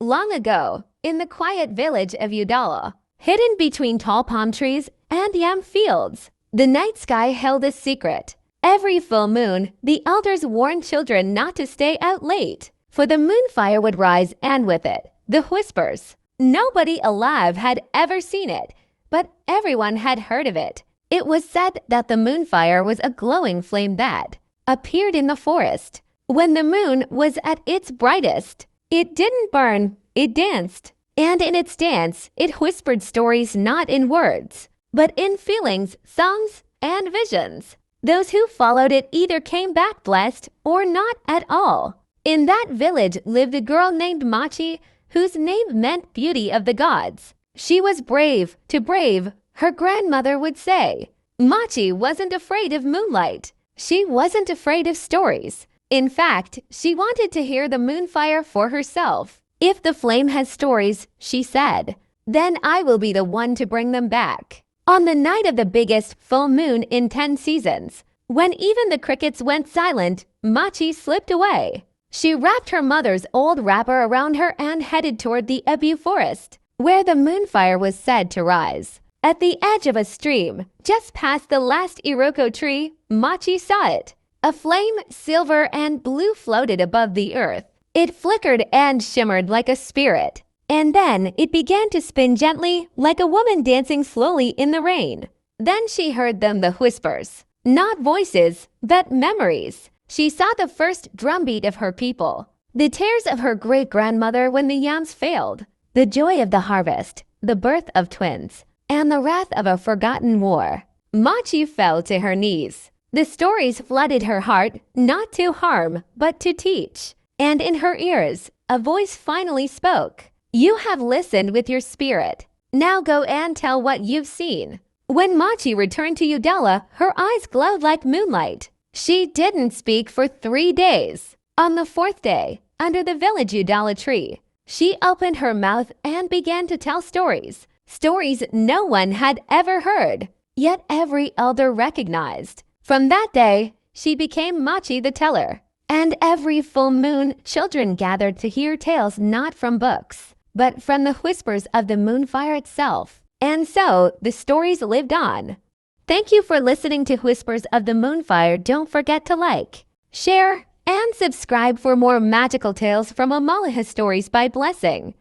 Long ago, in the quiet village of Udala, hidden between tall palm trees and yam fields, the night sky held a secret. Every full moon, the elders warned children not to stay out late, for the moonfire would rise, and with it, the whispers. Nobody alive had ever seen it, but everyone had heard of it. It was said that the moonfire was a glowing flame that appeared in the forest when the moon was at its brightest. It didn't burn, it danced. And in its dance, it whispered stories not in words, but in feelings, songs, and visions. Those who followed it either came back blessed or not at all. In that village lived a girl named Machi, whose name meant beauty of the gods. She was brave, too brave, her grandmother would say. Machi wasn't afraid of moonlight. She wasn't afraid of stories. In fact, she wanted to hear the moonfire for herself. If the flame has stories, she said, then I will be the one to bring them back. On the night of the biggest full moon in 10 seasons, when even the crickets went silent, Machi slipped away. She wrapped her mother's old wrapper around her and headed toward the Ebu forest, where the moonfire was said to rise. At the edge of a stream, just past the last Iroko tree, Machi saw it. A flame, silver and blue, floated above the earth. It flickered and shimmered like a spirit, and then it began to spin gently like a woman dancing slowly in the rain. Then she heard the whispers, not voices, but memories. She saw the first drumbeat of her people, the tears of her great-grandmother when the yams failed, the joy of the harvest, the birth of twins, and the wrath of a forgotten war. Machi fell to her knees. The stories flooded her heart, not to harm, but to teach. And in her ears, a voice finally spoke. You have listened with your spirit. Now go and tell what you've seen. When Machi returned to Udella, her eyes glowed like moonlight. She didn't speak for 3 days. On the 4th day, under the village Udalla tree, she opened her mouth and began to tell stories. Stories no one had ever heard, yet every elder recognized. From that day, she became Machi the teller. And every full moon, children gathered to hear tales not from books, but from the whispers of the moonfire itself. And so, the stories lived on. Thank you for listening to Whispers of the Moonfire. Don't forget to like, share, and subscribe for more magical tales from Omalicha Stories by Blessing.